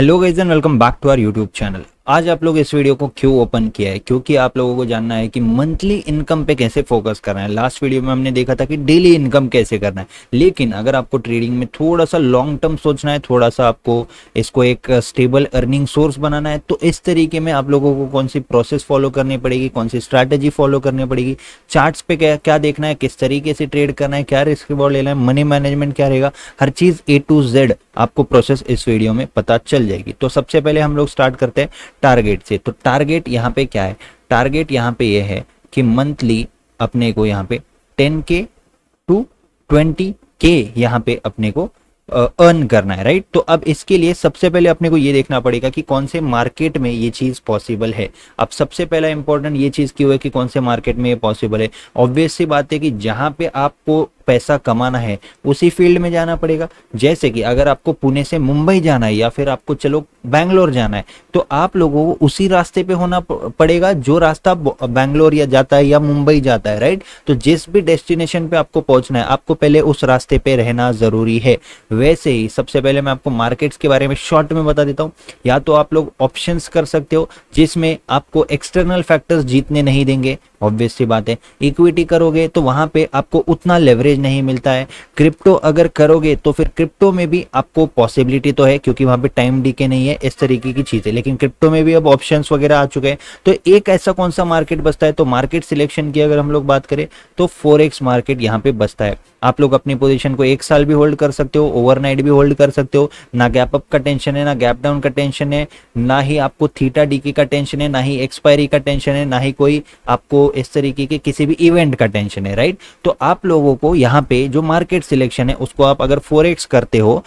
Hello guys and welcome back to our YouTube channel. आज आप लोग इस वीडियो को क्यों ओपन किया है? क्योंकि आप लोगों को जानना है कि मंथली इनकम पे कैसे फोकस करना है। लास्ट वीडियो में हमने देखा था कि डेली इनकम कैसे करना है, लेकिन अगर आपको ट्रेडिंग में थोड़ा सा लॉन्ग टर्म सोचना है, थोड़ा सा आपको इसको एक स्टेबल अर्निंग सोर्स बनाना है, तो इस तरीके में आप लोगों को कौन सी प्रोसेस फॉलो करनी पड़ेगी, कौन सी स्ट्रैटेजी फॉलो करनी पड़ेगी, चार्ट्स पे क्या क्या देखना है, किस तरीके से ट्रेड करना है, क्या रिस्क रिवॉर्ड लेना है, मनी मैनेजमेंट क्या रहेगा, हर चीज A to Z आपको प्रोसेस इस वीडियो में पता चल जाएगी। तो सबसे पहले हम लोग स्टार्ट करते हैं टारगेट से। तो टारगेट यहाँ पे क्या है? टारगेट यहाँ पे ये है कि मंथली अपने को यहाँ पे 10K टू 20K यहाँ पे अपने को अर्न करना है, राइट। तो अब इसके लिए सबसे पहले अपने को ये देखना पड़ेगा कि कौन से मार्केट में ये चीज पॉसिबल है। अब सबसे पहला इंपॉर्टेंट ये चीज क्यों है कि कौन से मार्केट में ये पॉसिबल है? ऑब्वियस सी बात है कि जहां पे आपको पैसा कमाना है उसी फील्ड में जाना पड़ेगा। जैसे कि अगर आपको पुणे से मुंबई जाना है या फिर आपको चलो बैंगलोर जाना है, तो आप लोगों को उसी रास्ते पे होना पड़ेगा जो रास्ता बैंगलोर या जाता है या मुंबई जाता है, राइट। तो जिस भी डेस्टिनेशन पे आपको पहुंचना है, आपको पहले उस रास्ते पे रहना जरूरी है। वैसे ही सबसे पहले मैं आपको मार्केट्स के बारे में शॉर्ट में बता देता हूँ। या तो आप लोग ऑप्शंस कर सकते हो जिसमें आपको एक्सटर्नल फैक्टर्स जीतने नहीं देंगे, ऑब्वियस सी बात है। इक्विटी करोगे तो वहां पे आपको उतना लेवरेज नहीं मिलता है। क्रिप्टो अगर करोगे तो फिर क्रिप्टो में भी आपको पॉसिबिलिटी तो है क्योंकि वहां पे टाइम डीके नहीं है, इस तरीके की चीजें। लेकिन क्रिप्टो में भी अब ऑप्शंस वगैरह आ चुके हैं। तो एक ऐसा कौन सा मार्केट बचता है? तो मार्केट सिलेक्शन की अगर हम लोग बात करें तो फॉरेक्स मार्केट यहाँ पे बचता है। आप लोग अपनी पोजीशन को 1 साल भी होल्ड कर सकते हो, ओवरनाइट भी होल्ड कर सकते हो। ना गैप अप का टेंशन है, ना गैप डाउन का टेंशन है, ना ही आपको थीटा डीके का टेंशन है, ना ही एक्सपायरी का टेंशन है, ना ही कोई आपको इस तरीके के किसी भी इवेंट का टेंशन है, राइट। तो आप लोगों को यहाँ पे जो मार्केट सिलेक्शन है उसको आप अगर फॉरेक्स करते हो,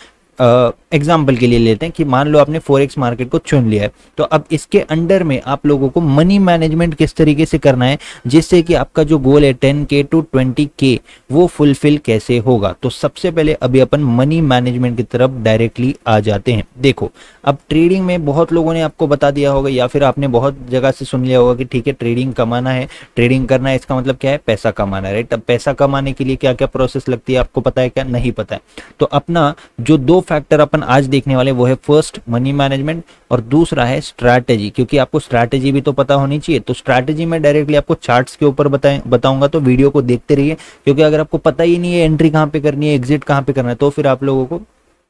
एग्जाम्पल के लिए लेते हैं कि मान लो आपने फॉरेक्स मार्केट को चुन लिया है, तो अब इसके अंडर में आप लोगों को मनी मैनेजमेंट किस तरीके से करना है जिससे कि आपका जो गोल है 10K टू 20K वो फुलफिल कैसे होगा। तो सबसे पहले अभी अपन मनी मैनेजमेंट की तरफ डायरेक्टली आ जाते हैं। देखो, अब ट्रेडिंग में बहुत लोगों ने आपको बता दिया होगा या फिर आपने बहुत जगह से सुन लिया होगा कि ठीक है ट्रेडिंग कमाना है, ट्रेडिंग करना है, इसका मतलब क्या है? पैसा कमाना है, राइट। अब पैसा कमाने के लिए क्या क्या प्रोसेस लगती है आपको पता है क्या? नहीं पता है। तो अपना जो दो फैक्टर अपन आज देखने वाले वो है फर्स्ट मनी मैनेजमेंट और दूसरा है स्ट्रैटेजी, क्योंकि आपको स्ट्रैटेजी भी तो पता होनी चाहिए। तो स्ट्रैटेजी में डायरेक्टली आपको चार्ट्स के ऊपर बताऊंगा, तो वीडियो को देखते रहिए। क्योंकि अगर आपको पता ही नहीं है एंट्री कहाँ पे करनी है, एग्जिट कहाँ पे करना है, तो फिर आप लोगों को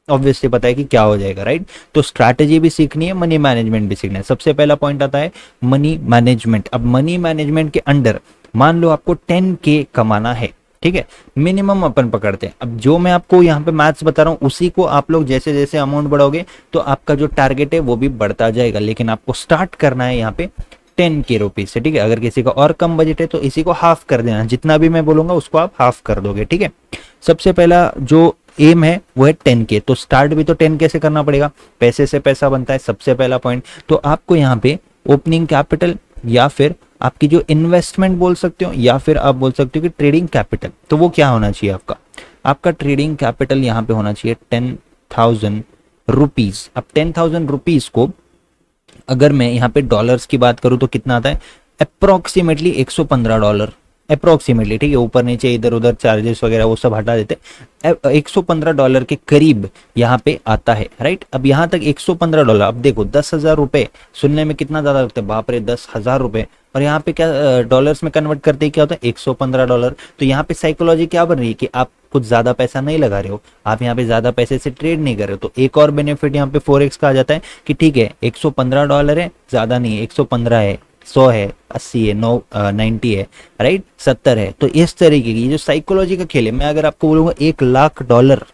ऑब्वियसली पता है कि क्या हो जाएगा, राइट। तो स्ट्रैटेजी भी सीखनी है, मनी मैनेजमेंट भी सीखना है। सबसे पहला पॉइंट आता है मनी मैनेजमेंट। अब मनी मैनेजमेंट के अंडर मान लो आपको 10K कमाना है, ठीक है, मिनिमम अपन पकड़ते हैं। अब जो मैं आपको यहाँ पे मैथ्स बता रहा हूँ उसी को आप लोग जैसे जैसे अमाउंट बढ़ाओगे तो आपका जो टारगेट है वो भी बढ़ता जाएगा। लेकिन आपको स्टार्ट करना है यहाँ पे 10K रुपीज से, ठीक है। अगर किसी का और कम बजट है तो इसी को हाफ कर देना, जितना भी मैं बोलूंगा उसको आप हाफ कर दोगे, ठीक है। सबसे पहला जो एम है वो है 10K। तो स्टार्ट भी तो 10K से करना पड़ेगा, पैसे से पैसा बनता है, सबसे पहला पॉइंट। तो आपको यहाँ पे ओपनिंग कैपिटल या फिर आपकी जो इन्वेस्टमेंट बोल सकते हो या फिर आप बोल सकते हो कि ट्रेडिंग कैपिटल, तो वो क्या होना चाहिए आपका ट्रेडिंग कैपिटल यहाँ पे होना चाहिए 10,000 रुपीज। अब 10,000 रुपीज को अगर मैं यहाँ पे डॉलर्स की बात करूँ तो कितना आता है? अप्रोक्सीमेटली $115 अप्रोक्सीमेटली, ठीक है। ऊपर नीचे इधर उधर चार्जेस वगैरह वो सब हटा देते, $115 के करीब यहाँ पे आता है, राइट। अब यहाँ तक $115। अब देखो 10,000 रुपए सुनने में कितना ज्यादा लगता है, बाप रे 10,000 रुपए, और यहाँ पे क्या डॉलर्स में कन्वर्ट करते क्या होता है? $115। तो यहाँ पे साइकोलॉजी क्या बन रही है कि आप कुछ ज्यादा पैसा नहीं लगा रहे हो, आप यहाँ पे ज्यादा पैसे से ट्रेड नहीं कर रहे हो। तो एक और बेनिफिट यहाँ पे फॉरेक्स का आ जाता है कि ठीक है $115 है, ज्यादा नहीं है, 115 है, 100 है, 80 है, 90 है, राइट, 70 है। तो इस तरीके की जो साइकोलॉजी का खेल है, मैं अगर आपको बोलूंगा $1,00,000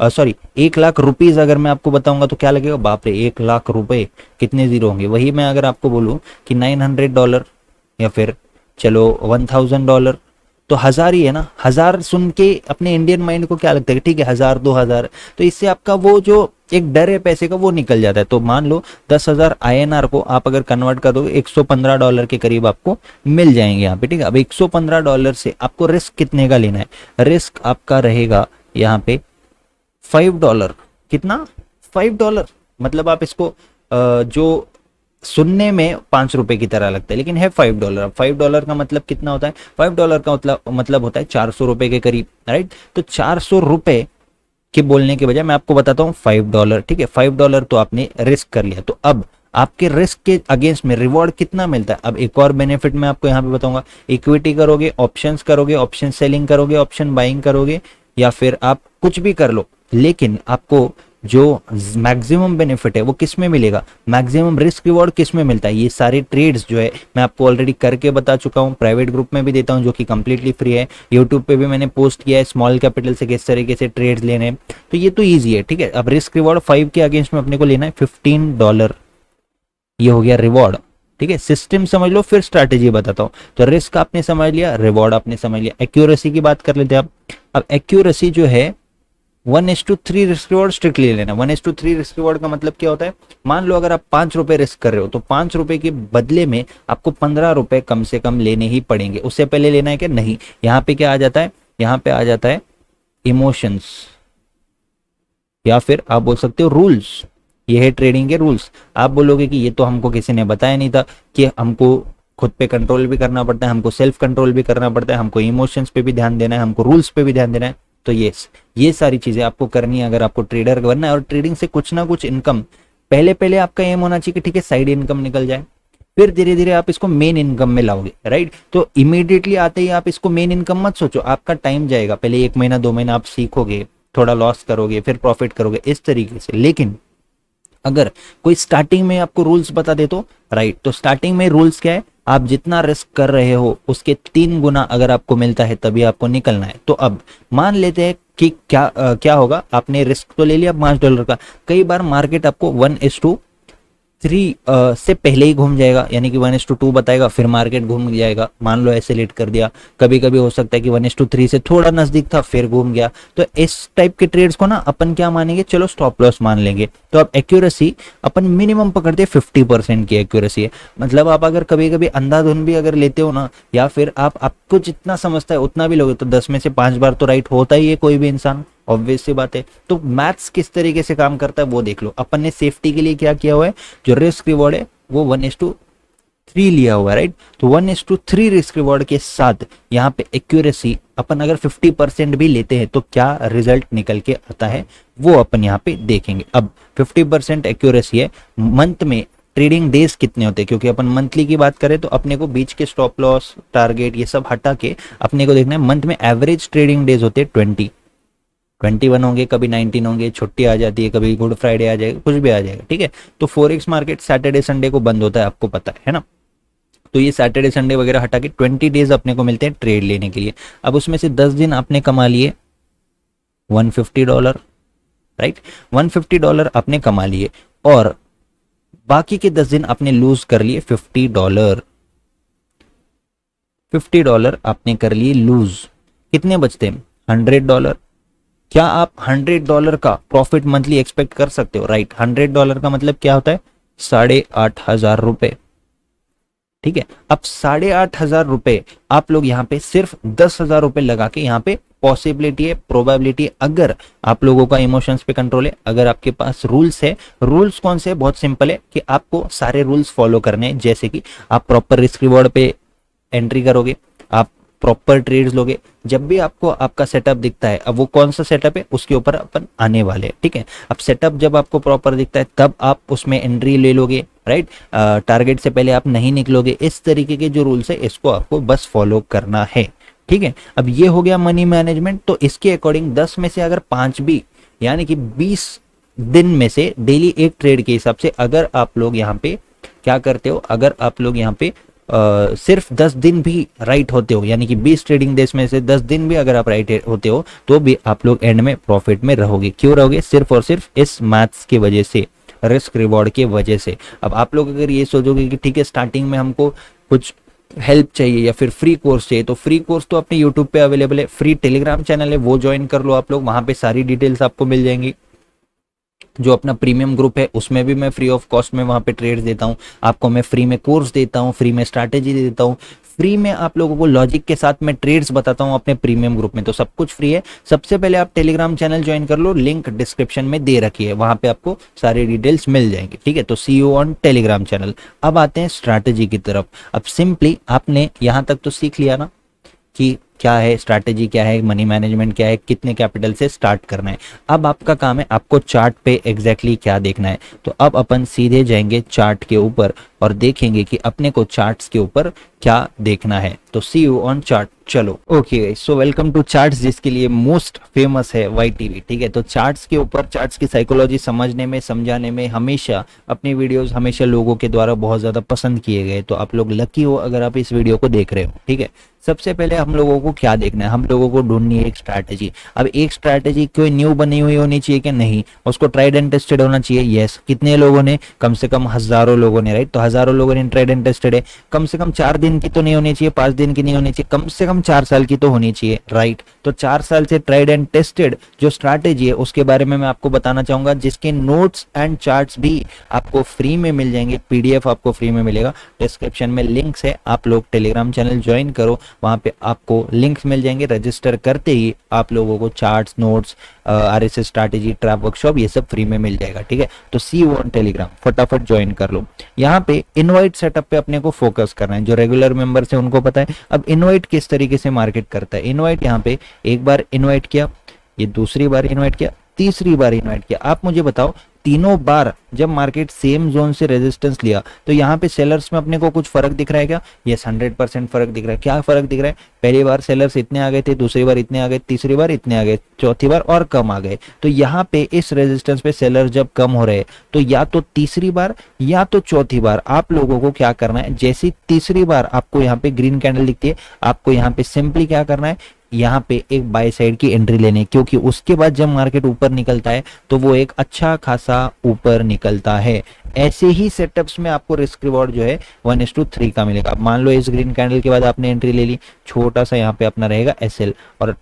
$1,00,000 रुपीज अगर मैं आपको बताऊंगा तो क्या लगेगा? बाप रे, $1,00,000 रुपए, कितने जीरो होंगे? वही मैं अगर आपको बोलूं कि $900 या फिर चलो $1,000, तो 1,000 ही है ना। 1,000 सुन के अपने इंडियन माइंड को क्या लगता है? ठीक है 1,000 2,000, तो इससे आपका वो जो एक डर है पैसे का वो निकल जाता है। तो मान लो 10,000 INR को आप अगर कन्वर्ट कर दोगे $115 के करीब आपको मिल जाएंगे यहाँ पे, ठीक है। अब $115 से आपको रिस्क कितने का लेना है? रिस्क आपका रहेगा यहाँ पे $5। कितना? $5। मतलब आप इसको जो सुनने में ₹5 की तरह लगता है लेकिन है $5। अब $5 का मतलब कितना होता है? $5 का मतलब होता है 400 रुपए के करीब, राइट। तो 400 रुपए कि बोलने के बजाय मैं आपको बताता हूँ $5, ठीक है, $5 तो आपने रिस्क कर लिया। तो अब आपके रिस्क के अगेंस्ट में रिवॉर्ड कितना मिलता है। अब एक और बेनिफिट मैं आपको यहाँ पे बताऊंगा, इक्विटी करोगे, ऑप्शंस करोगे, ऑप्शन सेलिंग करोगे, ऑप्शन बाइंग करोगे, या फिर आप कुछ भी कर लो, लेकिन आपको जो मैक्सिमम बेनिफिट है वो किस में मिलेगा, मैक्सिमम रिस्क रिवॉर्ड किस में मिलता है। ये सारे ट्रेड्स जो है मैं आपको ऑलरेडी करके बता चुका हूँ, प्राइवेट ग्रुप में भी देता हूँ जो कि कंप्लीटली फ्री है, यूट्यूब पे भी मैंने पोस्ट किया है स्मॉल कैपिटल से किस तरीके से ट्रेड्स लेने हैं। तो ये तो ईजी है, ठीक है। अब रिस्क रिवॉर्ड 5 के अगेंस्ट में अपने को लेना है $15, ये हो गया रिवॉर्ड, ठीक है। सिस्टम समझ लो, फिर स्ट्रैटेजी बताता हूँ। तो रिस्क आपने समझ लिया, रिवॉर्ड आपने समझ लिया, एक्यूरेसी की बात कर लेते हैं आप। अब एक्यूरेसी जो है 1:3 रिस्क रिवॉर्ड स्ट्रिक्टली लेना। 1:3 रिस्क रिवॉर्ड का मतलब क्या होता है, मान लो अगर आप ₹5 रिस्क कर रहे हो तो ₹5 के बदले में आपको ₹15 कम से कम लेने ही पड़ेंगे। उससे पहले लेना है क्या, नहीं। यहाँ पे क्या आ जाता है, यहाँ पे आ जाता है इमोशंस, या फिर आप बोल सकते हो रूल्स। ये है ट्रेडिंग के रूल्स। आप बोलोगे कि ये तो हमको किसी ने बताया नहीं था कि हमको खुद पे कंट्रोल भी करना पड़ता है, हमको सेल्फ कंट्रोल भी करना पड़ता है, हमको इमोशंस पे भी ध्यान देना है, हमको रूल्स पे भी ध्यान देना है। तो ये सारी चीजें आपको करनी है अगर आपको ट्रेडर बनना है। और ट्रेडिंग से कुछ ना कुछ इनकम, पहले आपका एम होना चाहिए कि ठीक है साइड इनकम निकल जाए, फिर धीरे धीरे आप इसको मेन इनकम में लाओगे, राइट। तो इमीडिएटली आते ही आप इसको मेन इनकम मत सोचो, आपका टाइम जाएगा। पहले 1 महीना 2 महीना आप सीखोगे, थोड़ा लॉस करोगे, फिर प्रॉफिट करोगे, इस तरीके से। लेकिन अगर कोई स्टार्टिंग में आपको रूल्स बता दे तो राइट, तो स्टार्टिंग में रूल्स क्या है, आप जितना रिस्क कर रहे हो उसके 3 गुना अगर आपको मिलता है तभी आपको निकलना है। तो अब मान लेते हैं कि क्या होगा, आपने रिस्क तो ले लिया $5 का, कई बार मार्केट आपको 1:3 से पहले ही घूम जाएगा, यानी कि 1:2 बताएगा, फिर मार्केट घूम जाएगा। मान लो ऐसे लेट कर दिया, कभी कभी हो सकता है कि 1:3 से थोड़ा नजदीक था फिर घूम गया। तो इस टाइप के ट्रेड्स को ना अपन क्या मानेंगे, चलो स्टॉप लॉस मान लेंगे। तो अब एक्यूरेसी अपन मिनिमम पकड़ते 50% की एक्यूरेसी है। मतलब आप अगर कभी कभी अंधाधुन भी अगर लेते हो ना, या फिर आपको जितना समझता है उतना भी लोगे, तो 10 में से 5 बार तो राइट होता ही है कोई भी इंसान, ऑब्वियस सी बात है। तो मैथ्स किस तरीके से काम करता है वो देख लो। अपन ने सेफ्टी के लिए क्या किया हुआ है, जो रिस्क रिवॉर्ड है वो 1:3 लिया हुआ है, राइट। तो 1:3 रिस्क रिवॉर्ड के साथ यहाँ पे एक्यूरेसी अपन अगर 50% भी लेते हैं तो क्या रिजल्ट निकल के आता है वो अपन यहाँ पे देखेंगे। अब 50% एक्यूरेसी है, मंथ में ट्रेडिंग डेज कितने होते हैं, क्योंकि अपन मंथली की बात करें तो अपने को बीच के स्टॉप लॉस टारगेट ये सब हटा के अपने को देखना है मंथ में एवरेज ट्रेडिंग डेज होते हैं 21 होंगे, कभी 19 होंगे, छुट्टी आ जाती है, कभी गुड फ्राइडे आ जाएगा, कुछ भी आ जाएगा, ठीक है। तो फॉरेक्स मार्केट सैटरडे संडे को बंद होता है, आपको पता है ना। तो ये सैटरडे संडे वगैरह हटा के 20 डेज अपने को मिलते हैं ट्रेड लेने के लिए। अब उसमें से 10 दिन आपने कमा लिए $150, राइट। $150 आपने कमा लिए, और बाकी के 10 दिन आपने लूज कर लिए $50। $50 आपने कर लिए लूज, कितने बचते हैं $100। क्या आप $100 का प्रॉफिट मंथली एक्सपेक्ट कर सकते हो, राइट। $100 का मतलब क्या होता है, 8,500 रुपए, ठीक है। अब 8,500 रुपए आप लोग यहाँ पे सिर्फ 10,000 रुपए लगा के, यहाँ पे पॉसिबिलिटी है, प्रोबेबिलिटी, अगर आप लोगों का इमोशंस पे कंट्रोल है, अगर आपके पास रूल्स है। रूल्स कौन से, बहुत सिंपल है कि आपको सारे रूल्स फॉलो करने हैं। जैसे कि आप प्रॉपर रिस्क रिवॉर्ड पे एंट्री करोगे, आप प्रॉपर ट्रेड्स लोगे, जब भी आपको आपका सेटअप दिखता है, अब वो कौन सा सेटअप है उसके ऊपर अपन आने वाले हैं, ठीक है। अब सेटअप जब आपको प्रॉपर दिखता है तब आप उसमें एंट्री ले लोगे, राइट। टारगेट से पहले आप नहीं निकलोगे। इस तरीके के जो रूल्स है इसको आपको बस फॉलो करना है, ठीक है। अब ये हो गया मनी मैनेजमेंट। तो इसके अकॉर्डिंग 10 में से अगर 5 भी, यानी कि 20 दिन में से डेली एक ट्रेड के हिसाब से अगर आप लोग यहाँ पे क्या करते हो, अगर आप लोग यहाँ पे सिर्फ 10 दिन भी राइट होते हो, यानी कि 20 ट्रेडिंग डेज में से 10 दिन भी अगर आप राइट होते हो तो भी आप लोग एंड में प्रॉफिट में रहोगे। क्यों रहोगे, सिर्फ और सिर्फ इस मैथ्स की वजह से, रिस्क रिवॉर्ड की वजह से। अब आप लोग अगर ये सोचोगे कि ठीक है स्टार्टिंग में हमको कुछ हेल्प चाहिए या फिर फ्री कोर्स चाहिए, तो फ्री कोर्स तो अपने यूट्यूब पे अवेलेबल है। फ्री टेलीग्राम चैनल है, वो ज्वाइन कर लो आप लोग, वहां पे सारी डिटेल्स आपको मिल जाएंगी। जो अपना प्रीमियम ग्रुप है उसमें भी मैं फ्री ऑफ कॉस्ट में वहां पे ट्रेड्स देता हूँ आपको, मैं फ्री में कोर्स देता हूँ, फ्री में स्ट्रैटेजी देता हूँ, फ्री में आप लोगों को लॉजिक के साथ मैं ट्रेड्स बताता हूँ अपने प्रीमियम ग्रुप में। तो सब कुछ फ्री है। सबसे पहले आप टेलीग्राम चैनल ज्वाइन कर लो, लिंक डिस्क्रिप्शन में दे रखी है, वहां पे आपको सारी डिटेल्स मिल जाएंगी, ठीक है। तो see you on Telegram channel. अब आते हैं स्ट्रैटेजी की तरफ। अब सिंपली आपने यहाँ तक तो सीख लिया ना कि क्या है स्ट्रैटेजी, क्या है मनी मैनेजमेंट, क्या है कितने कैपिटल से स्टार्ट करना है। अब आपका काम है आपको चार्ट पे एग्जैक्टली क्या देखना है। तो अब अपन सीधे जाएंगे चार्ट के ऊपर और देखेंगे कि अपने को चार्ट्स के ऊपर क्या देखना है। तो सी यू ऑन चार्ट। चलो okay, so welcome to charts, जिसके लिए मोस्ट फेमस है वाई टीवी। ठीक है, तो चार्ट्स के ऊपर, चार्ट्स की साइकोलॉजी समझने में, समझाने में हमेशा अपने वीडियोस हमेशा लोगों के द्वारा बहुत ज़्यादा पसंद किए गए। तो आप लोग लकी हो अगर आप इस वीडियो को देख रहे हो। ठीक है, सबसे पहले हम लोगों को क्या देखना है, हम लोगों को ढूंढनी है एक स्ट्रैटेजी। अब एक स्ट्रैटेजी कोई न्यू बनी हुई होनी चाहिए कि नहीं, उसको ट्राइड एंड टेस्टेड होना चाहिए। यस, कितने लोगों ने, कम से कम हजारों लोगों ने, राइट। तो हजारों लोगों ने ट्राइड एंड टेस्टेड है। कम से कम 4 दिन की तो नहीं होनी चाहिए, 5 दिन की नहीं होनी चाहिए, कम से कम 4 साल की तो होनी चाहिए, राइट। तो 4 साल से ट्राइड एंड टेस्टेड जो स्ट्रैटेजी है उसके बारे में मैं आपको बताना चाहूंगा, जिसके नोट्स एंड चार्ट्स भी आपको फ्री में मिल जाएंगे। पीडीएफ आपको फ्री में मिलेगा, डिस्क्रिप्शन में लिंक्स है, आप लोग टेलीग्राम चैनल ज्वाइन करो, वहां पे आपको लिंक्स मिल जाएंगे। रजिस्टर करते ही आप लोगों को charts, notes, RSS strategy, trap workshop, ये सब फ्री में मिल जाएगा। ठीक है, तो सी यू ऑन टेलीग्राम, फटाफट ज्वाइन कर लो। यहाँ पे इनवाइट सेटअप पे अपने को फोकस करना है। जो रेगुलर मेंबर्स है उनको पता है। अब इनवाइट किस तरीके से मार्केट करता है। इनवाइट यहाँ पे एक बार इनवाइट किया, ये दूसरी बार इनवाइट किया, तीसरी बार इनवाइट किया। आप मुझे बताओ, तीनों बार जब मार्केट सेम जोन से रेजिस्टेंस लिया तो यहाँ पे सेलर्स में अपने को कुछ फर्क दिख रहा है क्या? यस, 100% फर्क दिख रहा है। क्या फर्क दिख रहा है? पहली बार सेलर्स इतने आ गए थे, दूसरी बार इतने आ गए, तीसरी बार इतने आ गए, चौथी बार और कम आ गए। तो यहाँ पे इस रेजिस्टेंस पे सेलर जब कम हो रहे हैं तो या तो तीसरी बार या तो चौथी बार आप लोगों को क्या करना है, जैसी तीसरी बार आपको यहाँ पे ग्रीन कैंडल दिखती है, आपको यहाँ पे सिंपली क्या करना है, यहाँ पे एक बाय साइड की एंट्री लेनी है। क्योंकि उसके बाद जब मार्केट ऊपर निकलता है तो वो एक अच्छा खासा ऊपर निकलता है। ऐसे ही सेटअप्स में आपको रिस्क रिवॉर्ड जो है 1:3 का मिलेगा। अब मान लो इस ग्रीन कैंडल के बाद आपने एंट्री ले ली, छोटा सा यहाँ पे अपना रहेगा एसएल, और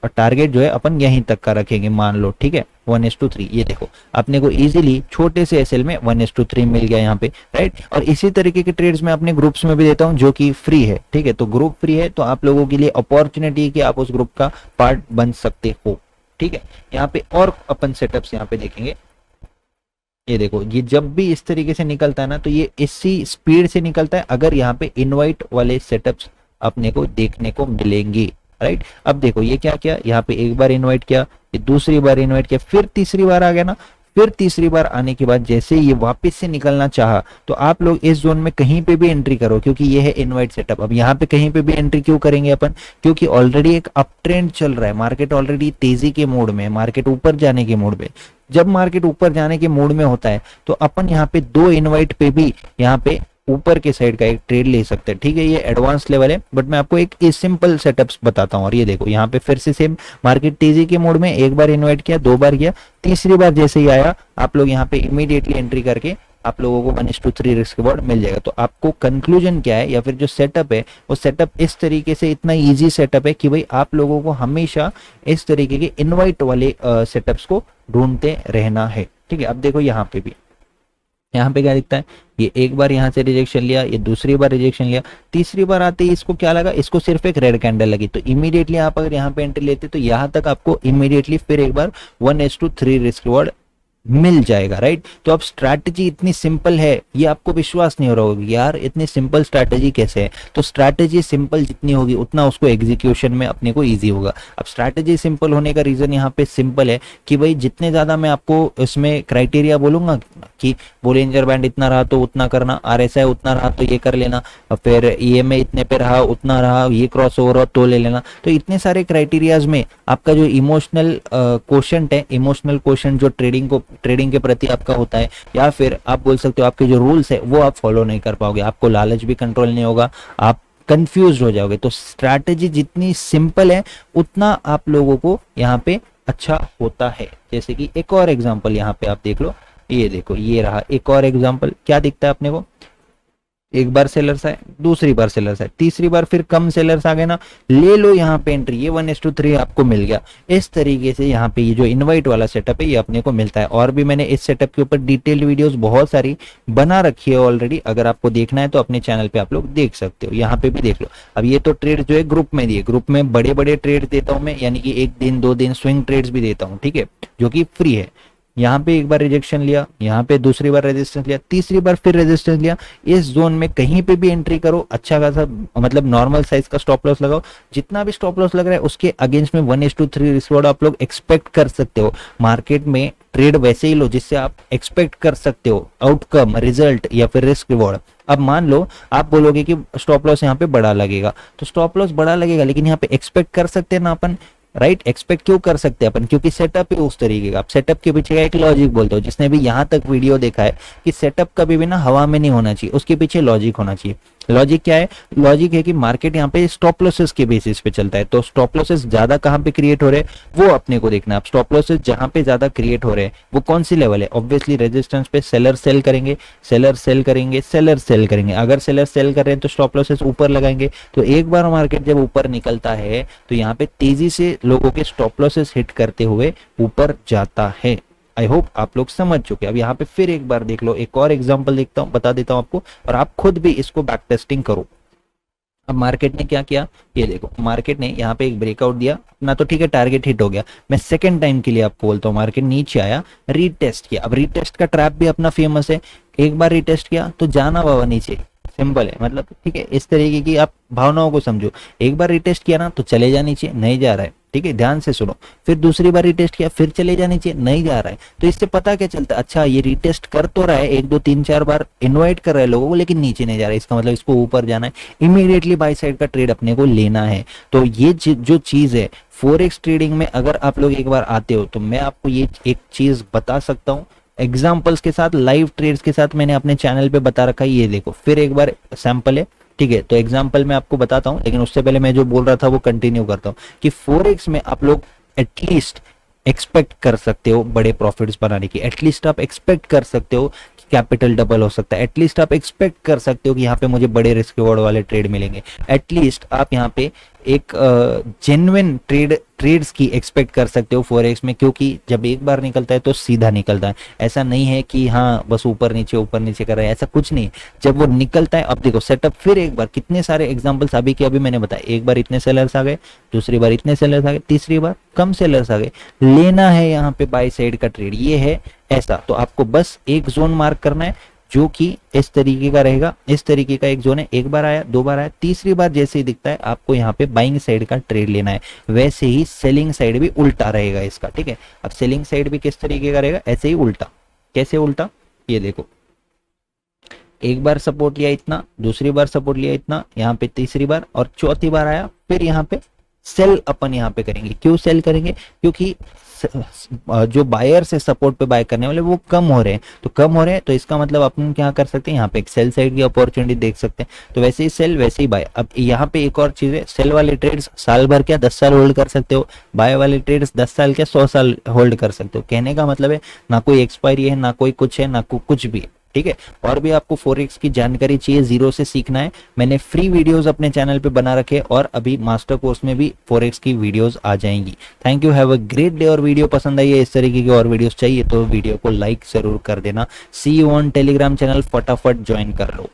टारगेट जो है अपन यहीं तक का रखेंगे, मान लो। ठीक है, 1:3। ये देखो अपने को इजीली छोटे से एसएल में 1:3 मिल गया यहाँ पे, राइट। और इसी तरीके के ट्रेड्स में अपने ग्रुप्स में भी देता हूँ जो कि फ्री है। ठीक है, तो ग्रुप फ्री है तो आप लोगों के लिए अपॉर्चुनिटी है कि आप उस ग्रुप का पार्ट बन सकते हो। ठीक है, यहाँ पे और अपन सेटअप्स यहाँ पे देखेंगे। ये देखो, ये जब भी इस तरीके से निकलता है ना तो ये इसी स्पीड से निकलता है अगर यहाँ पे इनवाइट वाले सेटअप्स अपने को देखने को मिलेंगे, राइट। अब देखो ये क्या किया, यहाँ पे एक बार इनवाइट किया, ये दूसरी बार इनवाइट किया, फिर तीसरी बार आ गया ना। फिर तीसरी बार आने के बाद जैसे ये वापस से निकलना चाहा तो आप लोग इस जोन में कहीं पे भी एंट्री करो, क्योंकि ये है इनवाइट सेटअप। अब यहाँ पे कहीं पे भी एंट्री क्यों करेंगे अपन, क्योंकि ऑलरेडी एक अप ट्रेंड चल रहा है, मार्केट ऑलरेडी तेजी के मोड में है, मार्केट ऊपर जाने के मोड में। जब मार्केट ऊपर जाने के मूड में होता है तो अपन यहाँ पे 2 इनवाइट पे भी यहाँ पे ऊपर के साइड का एक ट्रेड ले सकते हैं। ठीक है, ये एडवांस लेवल है बट मैं आपको एक सिंपल सेटअप्स बताता हूँ। और ये देखो यहाँ पे फिर से सेम मार्केट तेजी के मोड में, एक बार इन्वाइट किया, 2 बार किया, तीसरी बार जैसे ही आया आप लोग यहाँ पे इमीडिएटली एंट्री करके आप लोगों को 1:3 रिस्क रिवॉर्ड मिल जाएगा। तो आपको कंक्लूजन क्या है या फिर जो सेटअप है वो सेटअप इस तरीके से इतना इजी सेटअप है कि भाई आप लोगों को हमेशा इस तरीके के इनवाइट वाले सेटअप्स को ढूंढते रहना है। ठीक है, अब देखो यहाँ पे भी, यहाँ पे क्या दिखता है, ये एक बार यहाँ से रिजेक्शन लिया, ये दूसरी बार रिजेक्शन लिया, तीसरी बार आते ही इसको क्या लगा, इसको सिर्फ एक रेड कैंडल लगी। तो इमीडिएटली आप अगर यहाँ पे एंट्री लेते तो यहाँ तक आपको इमीडिएटली फिर एक बार 1:3 रिस्क रिवॉर्ड मिल जाएगा, राइट। तो अब स्ट्रैटेजी इतनी सिंपल है, ये आपको विश्वास नहीं हो रहा होगा यार इतनी सिंपल स्ट्रैटेजी कैसे है। तो स्ट्रैटेजी सिंपल जितनी होगी उतना उसको एग्जीक्यूशन में अपने को इजी होगा। अब स्ट्रैटेजी सिंपल होने का रीजन यहाँ पे सिंपल है कि भाई जितने ज्यादा मैं आपको इसमें क्राइटेरिया बोलूंगा कि बोलिंजर बैंड इतना रहा तो उतना करना, आरएसआई उतना रहा तो ये कर लेना, फिर ईएमए इतने पे रहा उतना रहा, ये क्रॉस ओवर हो तो ले लेना। तो इतने सारे क्राइटेरियाज में आपका जो इमोशनल क्वोशंट है, इमोशनल क्वोशंट जो ट्रेडिंग के प्रति आपका होता है, या फिर आप बोल सकते हो आपके जो रूल्स है वो आप फॉलो नहीं कर पाओगे, आपको लालच भी कंट्रोल नहीं होगा, आप कंफ्यूज हो जाओगे। तो स्ट्रैटेजी जितनी सिंपल है उतना आप लोगों को यहाँ पे अच्छा होता है। जैसे कि एक और एग्जांपल यहाँ पे आप देख लो, ये देखो ये रहा एक और एग्जांपल, क्या दिखता है अपने को, एक बार सेलर्स आए, दूसरी बार सेलर्स आए, तीसरी बार फिर कम सेलर्स आ गए ना, ले लो यहाँ पे एंट्री, ये 1:3 आपको मिल गया। इस तरीके से यहाँ पे ये जो इनवाइट वाला सेटअप है ये अपने को मिलता है। और भी मैंने इस सेटअप के ऊपर डिटेल्ड वीडियोस बहुत सारी बना रखी है ऑलरेडी, अगर आपको देखना है तो अपने चैनल पे आप लोग देख सकते हो, यहाँ पे भी देख लो। अब ये तो ट्रेड जो है ग्रुप में दिए, ग्रुप में बड़े बड़े ट्रेड देता हूँ मैं, यानी कि 1 दिन 2 दिन स्विंग ट्रेड्स भी देता हूँ, ठीक है, जो कि फ्री है। यहाँ पे एक बार रिजेक्शन लिया, यहाँ पे दूसरी बार रेजिस्टेंस लिया, तीसरी बार फिर रेजिस्टेंस लिया, इस जोन में कहीं पे भी एंट्री करो, अच्छा खासा मतलब नॉर्मल साइज का स्टॉप लॉस लगाओ, जितना भी स्टॉप लॉस लग रहा है उसके अगेंस्ट में 1:3 रिस्क रिवॉर्ड आप लोग एक्सपेक्ट कर सकते हो। मार्केट में ट्रेड वैसे ही लो जिससे आप एक्सपेक्ट कर सकते हो आउटकम, रिजल्ट या फिर रिस्क रिवॉर्ड। अब मान लो आप बोलोगे कि स्टॉप लॉस यहाँ पे बड़ा लगेगा, तो स्टॉप लॉस बड़ा लगेगा लेकिन यहाँ पे एक्सपेक्ट कर सकते हैं ना अपन, राइट? एक्सपेक्ट क्यों कर सकते हैं अपन? क्योंकि सेटअप ही उस तरीके का। आप सेटअप के पीछे का एक लॉजिक बोलते हो, जिसने भी यहाँ तक वीडियो देखा है कि सेटअप कभी भी ना हवा में नहीं होना चाहिए, उसके पीछे लॉजिक होना चाहिए। लॉजिक क्या है? लॉजिक है कि मार्केट यहाँ पे स्टॉप लॉसेस के बेसिस पे चलता है, तो स्टॉप लॉसेस ज्यादा कहाँ पे क्रिएट हो रहे हैं वो अपने को देखना है। आप स्टॉप लॉसेस जहां पे ज्यादा क्रिएट हो रहे हैं वो कौन सी लेवल है? ऑब्वियसली रेजिस्टेंस पे सेलर सेल करेंगे, सेलर सेल करेंगे, सेलर सेल करेंगे। अगर सेलर सेल कर रहे हैं तो स्टॉप लॉसेस ऊपर लगाएंगे। तो एक बार मार्केट जब ऊपर निकलता है तो यहाँ पे तेजी से लोगों के स्टॉप लॉसेस हिट करते हुए ऊपर जाता है। आई होप आप लोग समझ चुके हैं। अब यहाँ पे फिर एक बार देख लो, एक और एग्जांपल देखता हूँ, बता देता हूँ आपको, और आप खुद भी इसको बैक टेस्टिंग करो। अब मार्केट ने क्या किया, ये देखो, मार्केट ने यहाँ पे एक ब्रेकआउट दिया ना, तो ठीक है टारगेट हिट हो गया। मैं सेकंड टाइम के लिए आपको बोलता हूँ, मार्केट नीचे आया, रीटेस्ट किया। अब रीटेस्ट का ट्रैप भी अपना फेमस है, एक बार रीटेस्ट किया तो जाना बाबा नीचे, सिंपल है। मतलब ठीक है, इस तरीके की आप भावनाओं को समझो। एक बार रिटेस्ट किया ना तो चले जा नीचे, नहीं जा रहा है, ठीक है, ध्यान से सुनो। फिर दूसरी बार रिटेस्ट किया, फिर चले जा नीचे, नहीं जा रहा है। तो इससे पता क्या चलता है, अच्छा ये रिटेस्ट कर तो रहा है, 1 2 3 4 बार इन्वाइट कर रहा है लोगों को, लेकिन नीचे नहीं जा रहा है, इसका मतलब इसको ऊपर जाना है, इमीडिएटली बाई साइड का ट्रेड अपने को लेना है। तो ये जो चीज है फॉरेक्स ट्रेडिंग में, अगर आप लोग एक बार आते हो तो मैं आपको ये एक चीज बता सकता हूँ एग्जाम्पल्स के साथ, लाइव ट्रेड्स के साथ, मैंने अपने चैनल पे बता रखा है। ये देखो फिर एक बार सैंपल है, ठीक है। तो एग्जाम्पल मैं आपको बताता हूँ, लेकिन उससे पहले मैं जो बोल रहा था वो कंटिन्यू करता हूँ कि फॉरेक्स में आप लोग एटलीस्ट एक्सपेक्ट कर सकते हो बड़े प्रॉफिट्स बनाने की, एटलीस्ट आप एक्सपेक्ट कर सकते हो कि कैपिटल डबल हो सकता है, एटलीस्ट आप एक्सपेक्ट कर सकते हो कि यहाँ पे मुझे बड़े रिस्क रिवॉर्ड वाले ट्रेड मिलेंगे, एटलीस्ट आप यहाँ पे एक जेन्युइन ट्रेड्स की एक्सपेक्ट कर सकते हो फॉरेक्स में, क्योंकि जब एक बार निकलता है तो सीधा निकलता है। ऐसा नहीं है कि हाँ बस ऊपर नीचे कर रहा है, ऐसा कुछ नहीं। जब वो निकलता है, अब देखो सेटअप फिर एक बार, कितने सारे एग्जांपल्स अभी के अभी मैंने बताया, एक बार इतने सेलर्स आ गए, दूसरी बार इतने सेलर्स आ गए, तीसरी बार कम सेलर्स आ गए, लेना है यहाँ पे बाय साइड का ट्रेड, ये है ऐसा। तो आपको बस एक जोन मार्क करना है जो कि इस तरीके का रहेगा, इस तरीके का एक जोन है, एक बार आया, दो बार आया, तीसरी बार जैसे ही दिखता है आपको यहाँ पे बाइंग साइड का ट्रेड लेना है। वैसे ही सेलिंग साइड भी उल्टा रहेगा इसका, ठीक है। अब सेलिंग साइड भी किस तरीके का रहेगा, ऐसे ही उल्टा। कैसे उल्टा, ये देखो, एक बार सपोर्ट लिया इतना, दूसरी बार सपोर्ट लिया इतना, यहाँ पे तीसरी बार, और चौथी बार आया, फिर यहाँ पे सेल अपन यहाँ पे करेंगे। क्यों सेल करेंगे, क्योंकि जो बायर से सपोर्ट पे बाय करने वाले वो कम हो रहे हैं, तो कम हो रहे हैं तो इसका मतलब अपन क्या कर सकते हैं, यहाँ पे एक सेल साइड की अपॉर्चुनिटी देख सकते हैं। तो वैसे ही सेल वैसे ही बाय। अब यहाँ पे एक और चीज है, सेल वाले ट्रेड्स साल भर क्या 10 साल होल्ड कर सकते हो, बाय वाले ट्रेड्स 10 साल क्या 100 साल होल्ड कर सकते हो। कहने का मतलब है ना कोई एक्सपायरी है, ना कोई कुछ है, ना कुछ भी, ठीक है। और भी आपको फॉरेक्स की जानकारी चाहिए, जीरो से सीखना है, मैंने फ्री वीडियोस अपने चैनल पे बना रखे, और अभी मास्टर कोर्स में भी फॉरेक्स की वीडियोस आ जाएंगी। Thank you, have a great day. और वीडियो पसंद आई है, इस तरीके की और वीडियोस चाहिए तो वीडियो को लाइक जरूर कर देना। सी यू ऑन टेलीग्राम चैनल, फटाफट ज्वाइन कर लो।